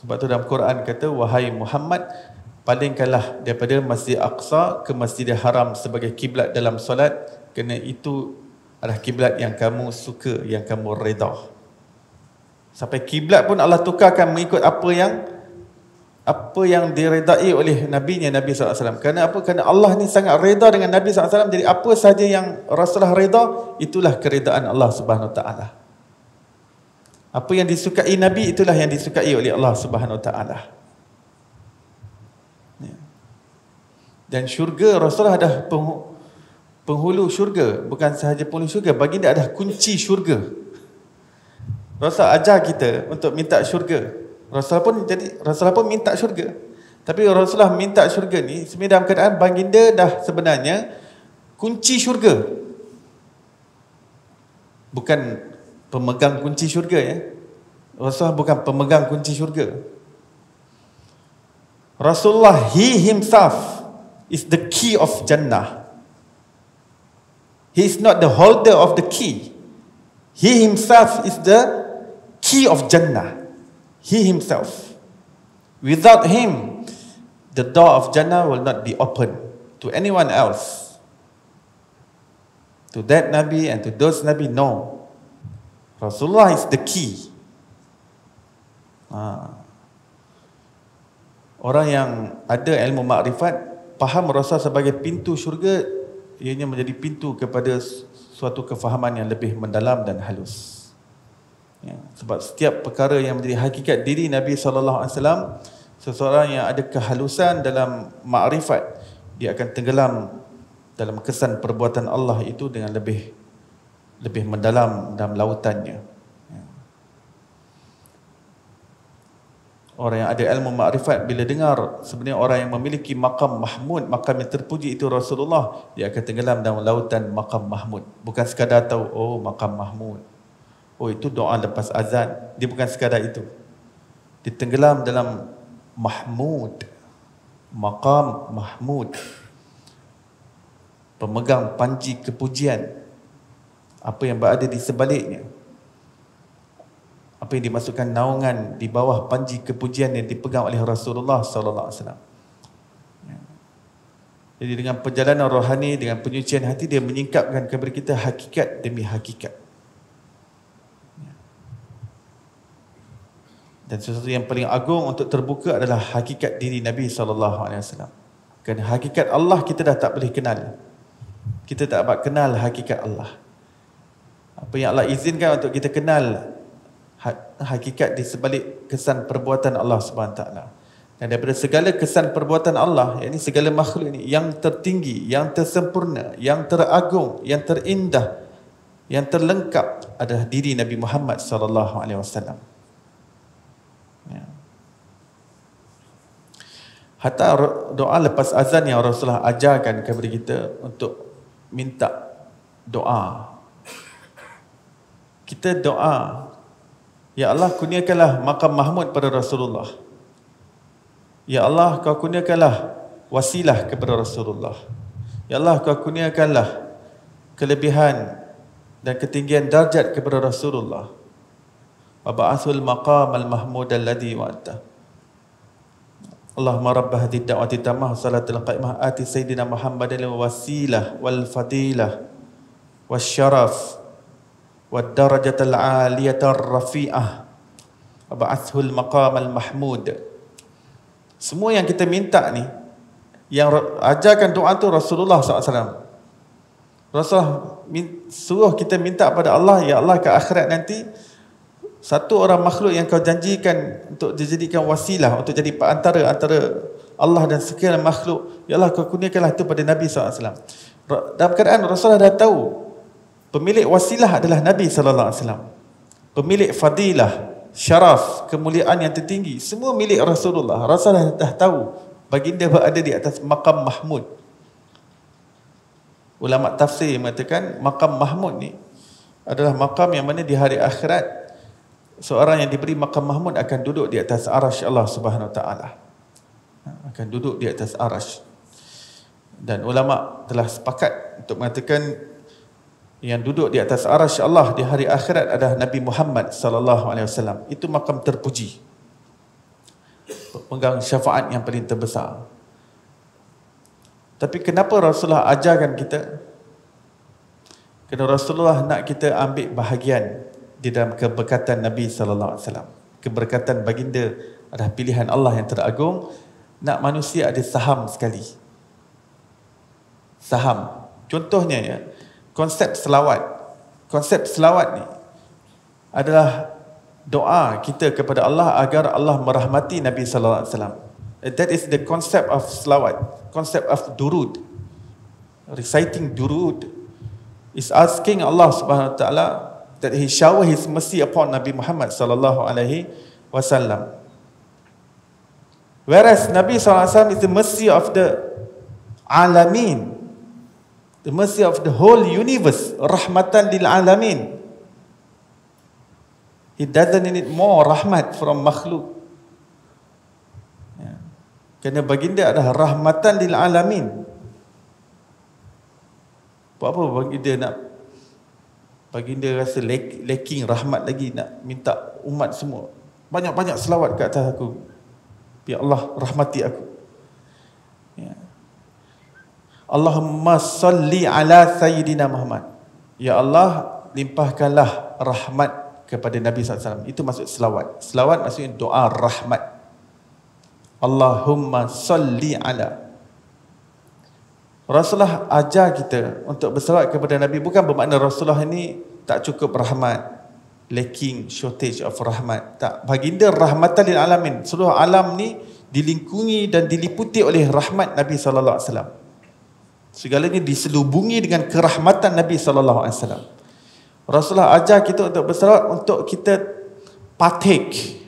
Sebab tu dalam Quran kata, wahai Muhammad, palingkanlah daripada Masjid Aqsa ke Masjidil Haram sebagai kiblat dalam solat, kerana itu adalah kiblat yang kamu suka, yang kamu redha. Sampai kiblat pun Allah tukarkan mengikut apa yang diredai oleh Nabi-Nya Nabi SAW. Kerana apa? Kerana Allah ni sangat reda dengan Nabi SAW. Jadi apa sahaja yang Rasulullah reda, itulah keredaan Allah Subhanahu Wa Taala. Apa yang disukai Nabi, itulah yang disukai oleh Allah Subhanahu Wa Taala. Dan syurga, Rasulullah dah penghulu syurga. Bukan sahaja penghulu syurga, baginda ada kunci syurga. Rasul ajar kita untuk minta syurga. Rasulullah pun minta syurga. Tapi Rasulullah minta syurga ni sebenarnya dalam keadaan baginda dah sebenarnya kunci syurga. Bukan pemegang kunci syurga ya. Rasulullah bukan pemegang kunci syurga. Rasulullah, he himself is the key of Jannah. He is not the holder of the key. He himself is the key of Jannah. He himself. Without him, the door of Jannah will not be open to anyone else. To that Nabi and to those Nabi, no. Rasulullah is the key. Orang yang ada ilmu makrifat, faham Rasul sebagai pintu syurga, ianya menjadi pintu kepada suatu kefahaman yang lebih mendalam dan halus. Ya, sebab setiap perkara yang menjadi hakikat diri Nabi SAW, seseorang yang ada kehalusan dalam makrifat, dia akan tenggelam dalam kesan perbuatan Allah itu dengan lebih mendalam dalam lautannya. Ya. Orang yang ada ilmu makrifat, bila dengar sebenarnya orang yang memiliki maqam mahmud, maqam yang terpuji itu Rasulullah, dia akan tenggelam dalam lautan maqam mahmud. Bukan sekadar tahu, oh maqam mahmud, oh itu doa lepas azan. Dia bukan sekadar itu. Dia tenggelam dalam mahmud, maqam mahmud, pemegang panji kepujian, apa yang berada di sebaliknya, apa yang dimasukkan naungan di bawah panji kepujian yang dipegang oleh Rasulullah SAW. Jadi dengan perjalanan rohani, dengan penyucian hati, dia menyingkapkan kepada kita hakikat demi hakikat. Dan sesuatu yang paling agung untuk terbuka adalah hakikat diri Nabi SAW. Kerana hakikat Allah kita dah tak boleh kenal. Kita tak dapat kenal hakikat Allah. Apa yang Allah izinkan untuk kita kenal hakikat di sebalik kesan perbuatan Allah SWT. Dan daripada segala kesan perbuatan Allah, yakni segala makhluk ini, yang tertinggi, yang tersempurna, yang teragung, yang terindah, yang terlengkap adalah diri Nabi Muhammad SAW. Ya. Hatta doa lepas azan yang Rasulullah ajarkan kepada kita untuk minta doa. Kita doa, ya Allah kurniakanlah maqam mahmud pada Rasulullah. Ya Allah kau kurniakanlah wasilah kepada Rasulullah. Ya Allah kau kurniakanlah kelebihan dan ketinggian darjat kepada Rasulullah. Wa ba'athul maqam al-mahmud alladhi wa'ata. Allahumma rabb hadhihi ad-da'wati tammah salatul qa'imah ati sayyidina Muhammadin wasilah wal fadilah wasyaraf wad darajatal 'aliyatar rafi'ah wa ba'athul maqam al-mahmud. Semua yang kita minta ni, yang ajarkan doa tu Rasulullah SAW. Rasulullah suruh kita minta pada Allah, ya Allah ke akhirat nanti satu orang makhluk yang kau janjikan untuk dijadikan wasilah, untuk jadi perantara antara Allah dan sekian makhluk, ya Allah kau kurniakanlah itu pada Nabi SAW. Dalam keadaan Rasulullah dah tahu pemilik wasilah adalah Nabi SAW. Pemilik fadilah, syaraf, kemuliaan yang tertinggi, semua milik Rasulullah. Rasulullah dah tahu baginda berada di atas maqam mahmud. Ulama tafsir mengatakan maqam mahmud ni adalah maqam yang mana di hari akhirat seorang yang diberi maqam mahmud akan duduk di atas arasy Allah Subhanahu Wa Taala. Akan duduk di atas arasy. Dan ulama telah sepakat untuk mengatakan yang duduk di atas arasy Allah di hari akhirat adalah Nabi Muhammad sallallahu alaihi wasallam. Itu maqam terpuji. Pegang syafaat yang paling terbesar. Tapi kenapa Rasulullah ajarkan kita? Kerana Rasulullah nak kita ambil bahagian di dalam keberkatan Nabi sallallahu alaihi wasallam. Keberkatan baginda adalah pilihan Allah yang teragung. Nak manusia ada saham sekali. Saham. Contohnya ya, konsep selawat. Konsep selawat ni adalah doa kita kepada Allah agar Allah merahmati Nabi sallallahu alaihi wasallam. That is the concept of selawat. Concept of durud. Reciting durud is asking Allah Subhanahu Wa Taala that He shower His mercy upon Nabi Muhammad sallallahu alaihi wasallam. Whereas Nabi sallallahu alaihi wasallam is the mercy of the alamin, the mercy of the whole universe, rahmatan lil alamin. He doesn't need more rahmat from makhluk. Kerana baginda adalah rahmatan lil alamin. Buat apa baginda rasa lacking rahmat lagi, nak minta umat semua banyak-banyak selawat ke atas aku. Ya Allah rahmati aku. Ya. Allahumma salli ala sayyidina Muhammad. Ya Allah limpahkanlah rahmat kepada Nabi SAW. Itu maksud selawat. Selawat maksudnya doa rahmat. Allahumma salli ala. Rasulullah ajar kita untuk berselawat kepada Nabi. Bukan bermakna Rasulullah ini tak cukup rahmat, lacking, shortage of rahmat. Tak. Baginda rahmatan lil alamin. Seluruh alam ni dilingkungi dan diliputi oleh rahmat Nabi sallallahu alaihi wasallam. Segalanya diselubungi dengan kerahmatan Nabi sallallahu alaihi wasallam. Rasulullah ajar kita untuk berselawat untuk kita partake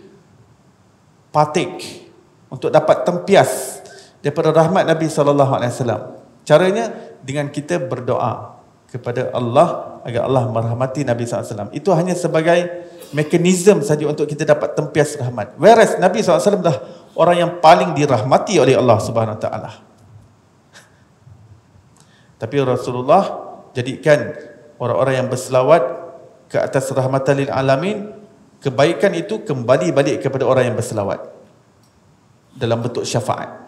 untuk dapat tempias daripada rahmat Nabi sallallahu alaihi wasallam. Caranya dengan kita berdoa kepada Allah agar Allah merahmati Nabi sallallahu alaihi wasallam. Itu hanya sebagai mekanisme saja untuk kita dapat tempias rahmat. Whereas Nabi sallallahu alaihi wasallam dah orang yang paling dirahmati oleh Allah Subhanahu wa taala. Tapi Rasulullah jadikan orang-orang yang berselawat ke atas rahmatan lil alamin, kebaikan itu kembali balik kepada orang yang berselawat dalam bentuk syafaat.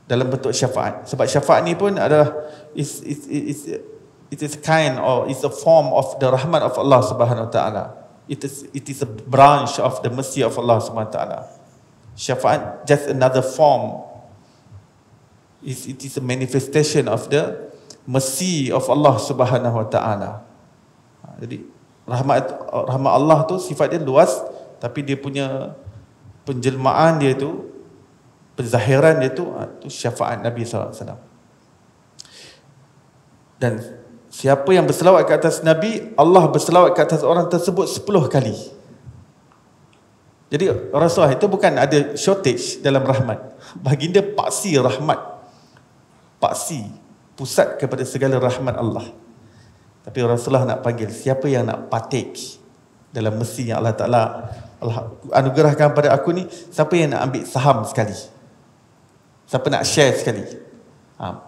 Dalam bentuk syafaat. Sebab syafaat ni pun adalah it is kind or is a form of the rahmat of Allah Subhanahu wa taala. It is a branch of the mercy of Allah Subhanahu wa taala. Syafaat just another form. It is a manifestation of the mercy of Allah Subhanahu wa taala. Jadi rahmat Allah tu sifat dia luas, tapi dia punya penjelmaan dia tu, penzahiran dia tu syafaat Nabi sallallahu alaihi wasallam. Dan siapa yang berselawat ke atas Nabi, Allah berselawat ke atas orang tersebut 10 kali. Jadi Rasulullah itu bukan ada shortage dalam rahmat. Baginda paksi rahmat. Paksi. pusat kepada segala rahmat Allah. Tapi Rasulullah nak panggil, siapa yang nak partake dalam mesti yang Allah Ta'ala anugerahkan pada aku ni, siapa yang nak ambil saham sekali? Siapa nak share sekali?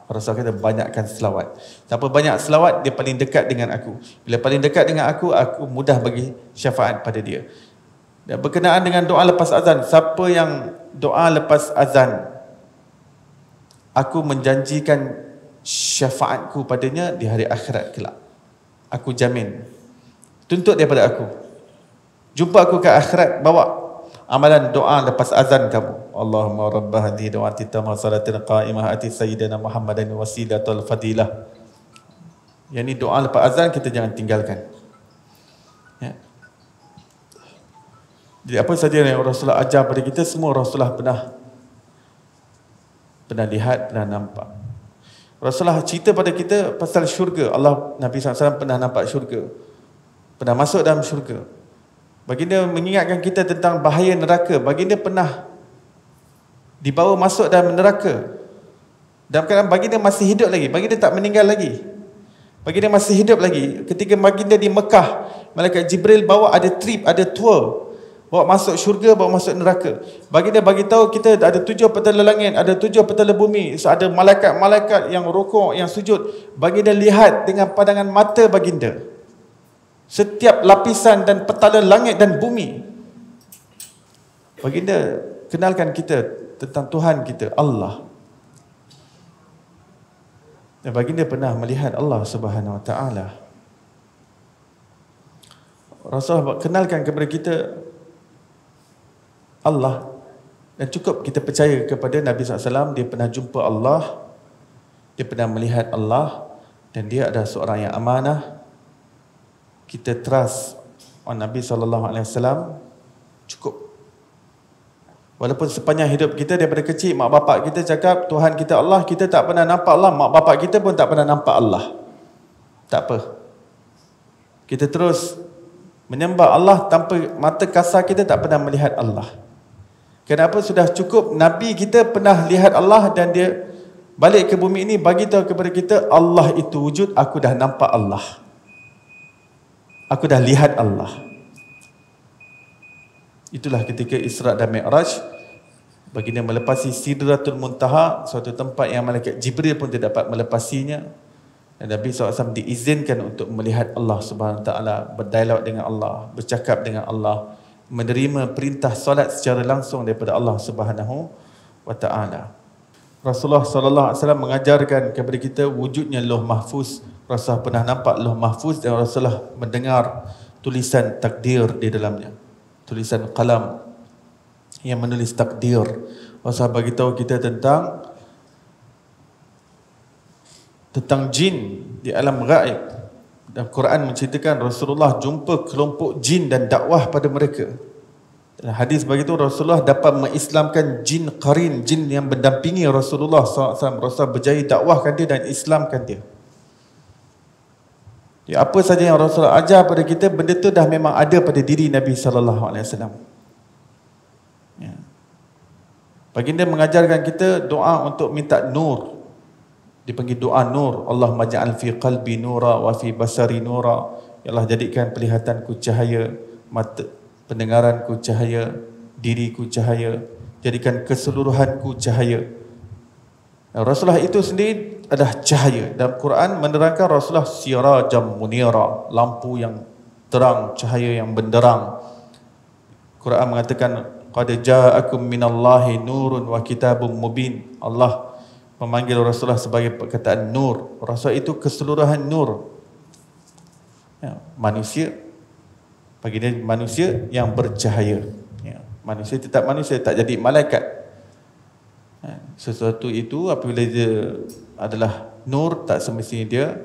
Rasulullah kata banyakkan selawat. Siapa banyak selawat, dia paling dekat dengan aku. Bila paling dekat dengan aku mudah bagi syafaat pada dia. Dan berkenaan dengan doa lepas azan, siapa yang doa lepas azan, aku menjanjikan syafaatku padanya di hari akhirat kelak. Aku jamin. Tuntut daripada aku. Jumpa aku ke akhirat, bawa amalan doa lepas azan kamu. Allahumma rabb hadhihi da'wati tamma salatin qa'imah ati sayyidina Muhammadan wasilatul fadilah. Yang ni doa lepas azan kita jangan tinggalkan. Ya. Jadi apa saja yang Rasulullah ajar pada kita, semua Rasulullah pernah lihat, pernah nampak. Rasulullah cerita pada kita pasal syurga. Nabi SAW pernah nampak syurga, pernah masuk dalam syurga. Baginda mengingatkan kita tentang bahaya neraka. Baginda pernah dibawa masuk dalam neraka dalam keadaan baginda masih hidup lagi. Baginda tak meninggal lagi. Baginda masih hidup lagi. Ketika baginda di Mekah, malaikat Jibril bawa ada trip, ada tour, bawa masuk syurga, bawa masuk neraka. Baginda bagi tahu kita ada 7 petala langit, ada 7 petala bumi. So, ada malaikat-malaikat yang rukuk, yang sujud. Baginda lihat dengan pandangan mata baginda setiap lapisan dan petala langit dan bumi. Baginda kenalkan kita tentang Tuhan kita, Allah. Dan baginda pernah melihat Allah Subhanahu Wa Taala. Rasulullah kenalkan kepada kita Allah, dan cukup kita percaya kepada Nabi SAW. Dia pernah jumpa Allah, dia pernah melihat Allah, dan dia adalah seorang yang amanah. Kita trust on Nabi SAW, cukup. Walaupun sepanjang hidup kita daripada kecil, mak bapak kita cakap Tuhan kita Allah, kita tak pernah nampak Allah. Mak bapak kita pun tak pernah nampak Allah. Tak apa, kita terus menyembah Allah tanpa mata kasar kita tak pernah melihat Allah. Kenapa? Sudah cukup Nabi kita pernah lihat Allah, dan dia balik ke bumi ini bagi tahu kepada kita Allah itu wujud. Aku dah nampak Allah, aku dah lihat Allah. Itulah ketika Isra dan Mi'raj, baginda melepasi Sidratul Muntaha, suatu tempat yang malaikat Jibril pun tidak dapat melepasinya. Dan Nabi SAW diizinkan untuk melihat Allah Subhanahu Wa Taala, berdialog dengan Allah, bercakap dengan Allah, menerima perintah solat secara langsung daripada Allah Subhanahu Wa Taala. Rasulullah SAW mengajarkan kepada kita wujudnya Lauh Mahfuz. Rasulullah pernah nampak Lauh Mahfuz, dan Rasulullah mendengar tulisan takdir di dalamnya, tulisan kalam yang menulis takdir. Rasulullah bagi tahu kita tentang jin di alam gaib. Dan Quran menceritakan Rasulullah jumpa kelompok jin dan dakwah pada mereka. Dan hadis bagi itu Rasulullah dapat mengislamkan jin qarin, jin yang mendampingi Rasulullah SAW. Rasulullah berjaya dakwahkan dia dan islamkan dia. Ya, apa saja yang Rasulullah ajar pada kita, benda itu dah memang ada pada diri Nabi SAW. Ya. Baginda mengajarkan kita doa untuk minta nur. Dipanggil doa nur. Allahumma ja'al fi qalbi nura wa fi basari nura. Ya Allah, jadikan pelihatanku cahaya, mata pendengaranku cahaya, diriku cahaya, jadikan keseluruhanku cahaya. Rasulullah itu sendiri adalah cahaya. Dalam Quran menerangkan Rasulullah sirajam munira, lampu yang terang, cahaya yang benderang. Quran mengatakan qad ja'akum minallahi nurun wa kitabun mubin. Allah memanggil Rasulullah sebagai perkataan nur. Rasul itu keseluruhan nur. Ya, manusia, baginda manusia yang bercahaya. Ya, manusia tetap manusia, tak jadi malaikat. Sesuatu itu apabila dia adalah nur, tak semestinya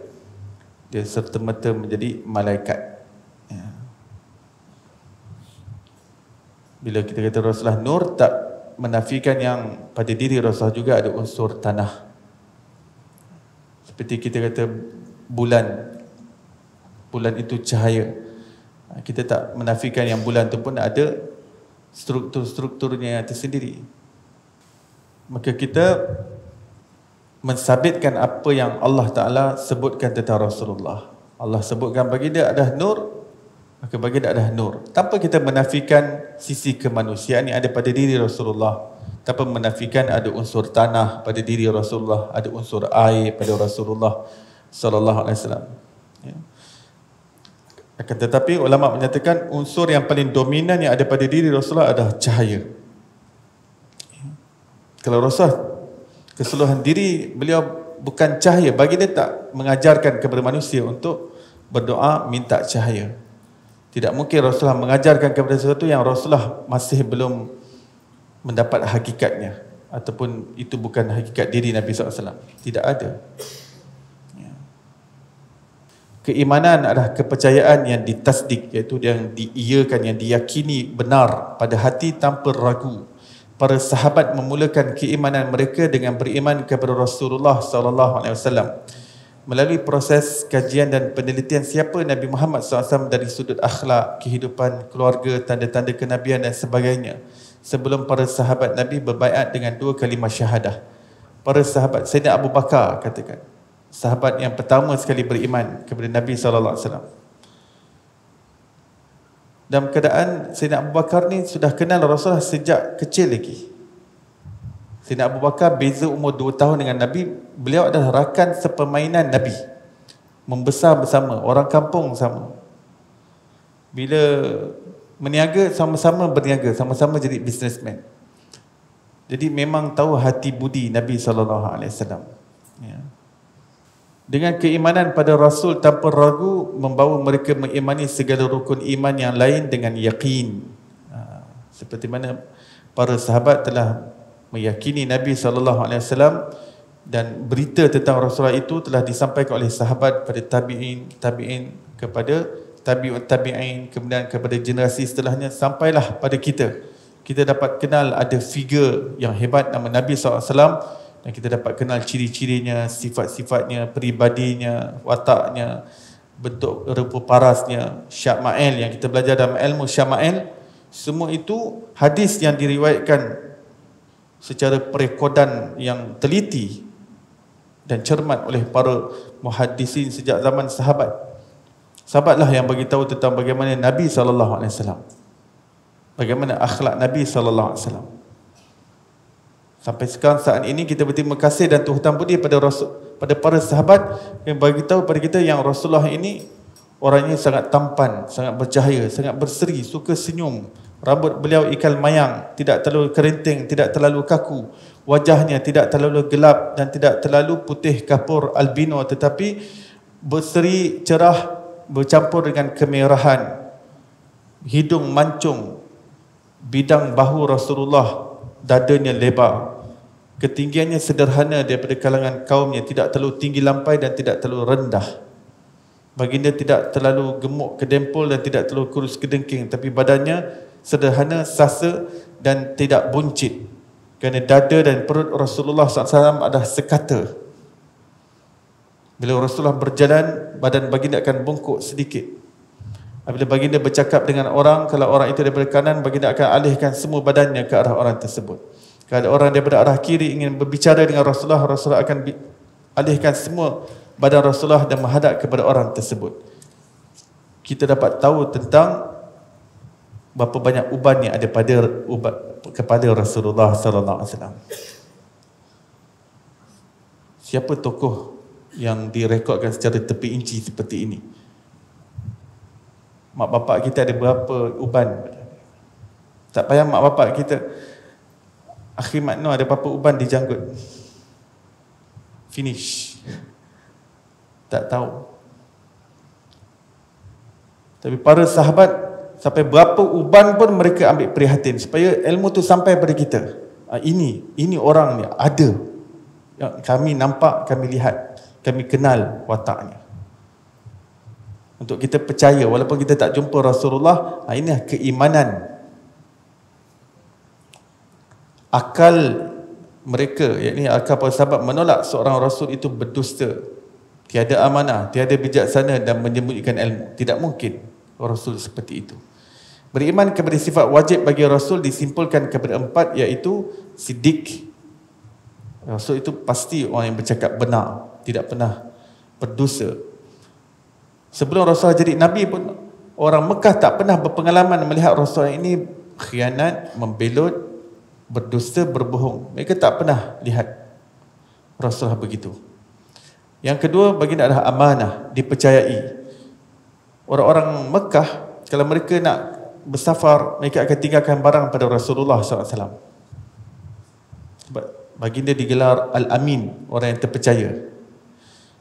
dia serta-merta menjadi malaikat. Ya. Bila kita kata Rasulullah nur, tak menafikan yang pada diri Rasulullah juga ada unsur tanah. Seperti kita kata bulan itu cahaya. Kita tak menafikan yang bulan itu pun ada struktur-strukturnya yang tersendiri. Maka kita mensabitkan apa yang Allah Ta'ala sebutkan tentang Rasulullah. Allah sebutkan bagi dia ada nur, maka bagi dia ada nur. Tanpa kita menafikan sisi kemanusiaan yang ada pada diri Rasulullah, tanpa menafikan ada unsur tanah pada diri Rasulullah, ada unsur air pada Rasulullah sallallahu alaihi wasallam. Ya. Akan tetapi ulama menyatakan unsur yang paling dominan yang ada pada diri Rasulullah adalah cahaya. Ya. Kalau Rasulullah keseluruhan diri beliau bukan cahaya, bagi dia tak mengajarkan kepada manusia untuk berdoa minta cahaya. Tidak mungkin Rasulullah mengajarkan kepada sesuatu yang Rasulullah masih belum mendapat hakikatnya, ataupun itu bukan hakikat diri Nabi SAW. Tidak ada. Ya. Keimanan adalah kepercayaan yang ditasdik, iaitu yang diiyakan, yang diyakini benar pada hati tanpa ragu. Para sahabat memulakan keimanan mereka dengan beriman kepada Rasulullah SAW. Melalui proses kajian dan penelitian siapa Nabi Muhammad SAW dari sudut akhlak, kehidupan, keluarga, tanda-tanda kenabian dan sebagainya. Sebelum para sahabat Nabi berbaiat dengan 2 kalimah syahadah. Para sahabat, Sayyidina Abu Bakar katakan, sahabat yang pertama sekali beriman kepada Nabi SAW. Dalam keadaan Sayyidina Abu Bakar ni sudah kenal Rasulullah sejak kecil lagi. Sayyidina Abu Bakar beza umur 2 tahun dengan Nabi. Beliau adalah rakan sepermainan Nabi. Membesar bersama, orang kampung sama. Bila meniaga, sama-sama berniaga, sama-sama jadi businessman. Jadi memang tahu hati budi Nabi SAW. Ya. Dengan keimanan pada Rasul tanpa ragu, membawa mereka mengimani segala rukun iman yang lain dengan yakin. Seperti mana para sahabat telah meyakini Nabi SAW, dan berita tentang Rasulullah itu telah disampaikan oleh sahabat pada tabi'in kepada tabi'in, kemudian kepada generasi setelahnya, sampailah pada kita. Kita dapat kenal ada figure yang hebat nama Nabi SAW, dan kita dapat kenal ciri-cirinya, sifat-sifatnya, peribadinya, wataknya, bentuk rupa parasnya, syama'il yang kita belajar dalam ilmu syama'il. Semua itu hadis yang diriwayatkan secara perekodan yang teliti dan cermat oleh para muhaddisin sejak zaman sahabat. Sahabatlah yang bagi tahu tentang bagaimana Nabi SAW, bagaimana akhlak Nabi SAW. Sampai sekarang saat ini kita berterima kasih dan berhutang budi pada para sahabat yang bagi tahu pada kita yang Rasulullah ini orangnya sangat tampan, sangat bercahaya, sangat berseri, suka senyum. Rambut beliau ikal mayang, tidak terlalu kerinting, tidak terlalu kaku. Wajahnya tidak terlalu gelap dan tidak terlalu putih kapur albino, tetapi berseri cerah bercampur dengan kemerahan. Hidung mancung, bidang bahu Rasulullah, dadanya lebar. Ketinggiannya sederhana daripada kalangan kaumnya, tidak terlalu tinggi lampai dan tidak terlalu rendah. Baginda tidak terlalu gemuk kedempul dan tidak terlalu kurus kedengking, tapi badannya sederhana, sasa dan tidak buncit. Kerana dada dan perut Rasulullah SAW adalah sekata. Bila Rasulullah berjalan, badan baginda akan bungkuk sedikit. Bila baginda bercakap dengan orang, kalau orang itu daripada kanan, baginda akan alihkan semua badannya ke arah orang tersebut. Kalau orang daripada arah kiri ingin berbicara dengan Rasulullah, Rasulullah akan alihkan semua badan Rasulullah dan menghadap kepada orang tersebut. Kita dapat tahu tentang berapa banyak uban yang ada kepada Rasulullah SAW. Siapa tokoh yang direkodkan secara tepi inci seperti ini? Mak bapak kita ada berapa uban? Tak payah mak bapak kita. Akhir Makno ada berapa uban di janggut? Finish. Tak tahu. Tapi para sahabat sampai berapa uban pun mereka ambil prihatin supaya ilmu tu sampai pada kita. Ini orang ni ada. Yang kami nampak, kami lihat, kami kenal wataknya. Untuk kita percaya walaupun kita tak jumpa Rasulullah, inilah keimanan. Akal mereka, yakni akal para sahabat menolak seorang Rasul itu berdusta, tiada amanah, tiada bijaksana dan menyembunyikan ilmu. Tidak mungkin Rasul seperti itu. Beriman kepada sifat wajib bagi Rasul disimpulkan kepada 4, iaitu siddiq, Rasul itu pasti orang yang bercakap benar, tidak pernah berdosa. Sebelum Rasul jadi Nabi pun, orang Mekah tak pernah berpengalaman melihat Rasul ini khianat, membelot, berdusta, berbohong. Mereka tak pernah lihat Rasulullah begitu. Yang kedua, baginda adalah amanah, dipercayai. Orang-orang Mekah, kalau mereka nak bersafar, mereka akan tinggalkan barang pada Rasulullah SAW. Sebab baginda digelar Al-Amin, orang yang terpercaya.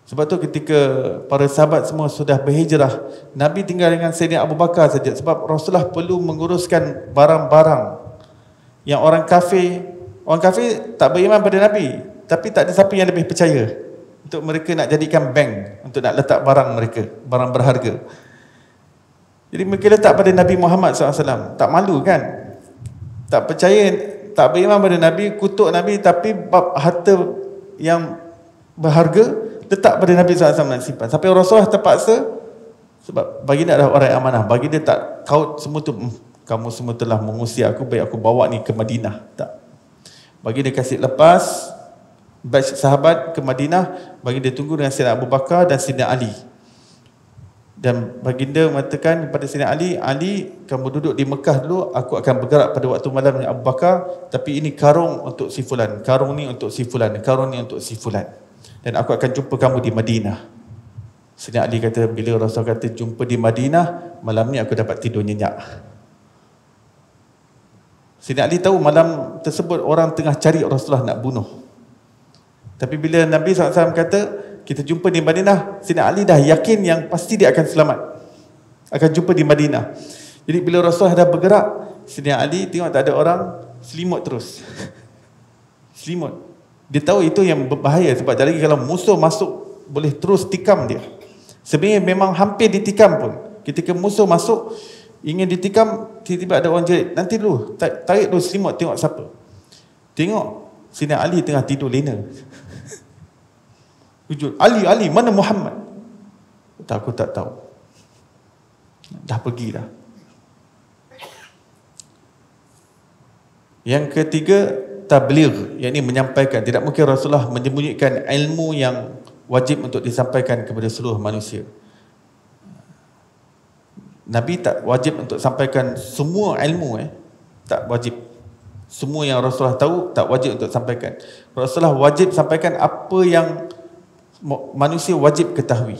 Sebab tu ketika para sahabat semua sudah berhijrah, Nabi tinggal dengan Sayyidina Abu Bakar saja. Sebab Rasulullah perlu menguruskan barang-barang yang orang kafir tak beriman pada Nabi, tapi tak ada siapa yang lebih percaya untuk mereka nak jadikan bank untuk nak letak barang mereka, barang berharga. Jadi mereka letak pada Nabi Muhammad SAW. Tak malu kan? Tak percaya, tak beriman pada Nabi, kutuk Nabi, tapi bab harta yang berharga letak pada Nabi SAW nak simpan. Sampai Rasulullah terpaksa, sebab baginda adalah orang yang amanah. Baginda tak kaut semua tu, kamu semua telah mengusir aku, baik aku bawa ni ke Madinah. Tak. Baginda kasih lepas batch sahabat ke Madinah, baginda tunggu dengan Sayyidina Abu Bakar dan Sayyidina Ali. Dan baginda mengatakan kepada Sayyidina Ali, Ali, kamu duduk di Mekah dulu, aku akan bergerak pada waktu malam dengan Abu Bakar, tapi ini karung untuk si fulan, karung ni untuk si fulan, karung ni untuk si fulan. Dan aku akan jumpa kamu di Madinah. Sayyidina Ali kata, bila Rasul kata jumpa di Madinah, malam ni aku dapat tidur nyenyak. Sayyidina Ali tahu malam tersebut orang tengah cari Rasulullah nak bunuh. Tapi bila Nabi SAW kata, kita jumpa di Madinah, Sayyidina Ali dah yakin yang pasti dia akan selamat, akan jumpa di Madinah. Jadi bila Rasulullah dah bergerak, Sayyidina Ali tengok tak ada orang, selimut terus. Selimut. Dia tahu itu yang berbahaya, sebab lagi kalau musuh masuk, boleh terus tikam dia. Sebenarnya memang hampir ditikam pun. Ketika musuh masuk, ingin ditikam, tiba-tiba ada orang jerit, nanti dulu, tarik dulu selimut, tengok siapa. Tengok, Sayyidina Ali tengah tidur lena. Wujud, Ali, mana Muhammad? Aku tak tahu. Dah pergi dah. Yang ketiga, tabligh, yakni menyampaikan. Tidak mungkin Rasulullah menyembunyikan ilmu yang wajib untuk disampaikan kepada seluruh manusia. Nabi tak wajib untuk sampaikan semua ilmu, tak wajib. Semua yang Rasulullah tahu tak wajib untuk sampaikan. Rasulullah wajib sampaikan apa yang manusia wajib ketahui.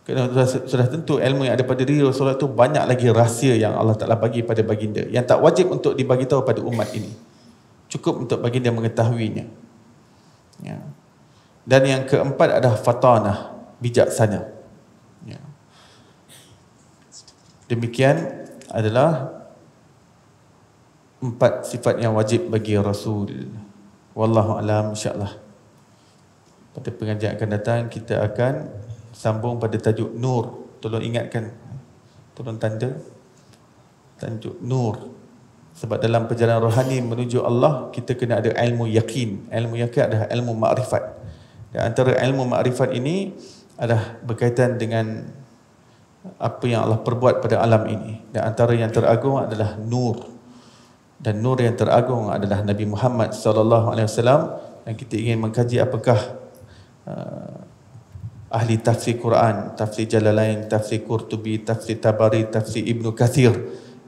Kerana sudah tentu ilmu yang ada pada diri Rasulullah itu banyak lagi rahsia yang Allah Ta'ala bagi pada baginda, yang tak wajib untuk dibagi tahu pada umat ini. Cukup untuk baginda mengetahuinya. Dan yang keempat adalah fatanah, bijaksana. Demikian adalah 4 sifat yang wajib bagi Rasul. Wallahu a'lam, insya-Allah. Pada pengajian akan datang kita akan sambung pada tajuk Nur. Tolong ingatkan, tolong tanda tajuk Nur. Sebab dalam perjalanan rohani menuju Allah, kita kena ada ilmu yakin. Ilmu yakin adalah ilmu makrifat. Dan antara ilmu makrifat ini adalah berkaitan dengan apa yang Allah perbuat pada alam ini. Dan antara yang teragung adalah Nur. Dan Nur yang teragung adalah Nabi Muhammad SAW. Dan kita ingin mengkaji apakah ahli tafsir Quran, tafsir Jalalain, tafsir Qurtubi, tafsir Tabari, tafsir Ibnu Kathir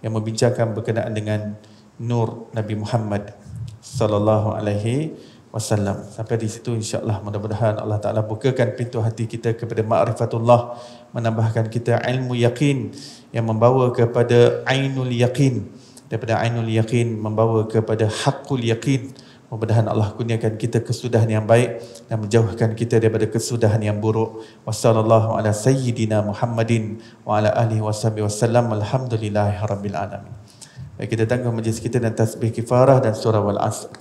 yang membincangkan berkenaan dengan Nur Nabi Muhammad sallallahu alaihi wasallam. Sampai di situ insya-Allah, mudah-mudahan Allah Taala bukakan pintu hati kita kepada ma'rifatullah, menambahkan kita ilmu yakin yang membawa kepada ainul yakin, daripada ainul yakin membawa kepada haqqul yakin. Mudah-mudahan Allah kurniakan kita kesudahan yang baik dan menjauhkan kita daripada kesudahan yang buruk. Wassallallahu ala sayyidina Muhammadin wa ala alihi wasallam. Alhamdulillahirabbil alamin. Baik, kita tangguh majlis kita dan tasbih kifarah dan surah Wal Asr.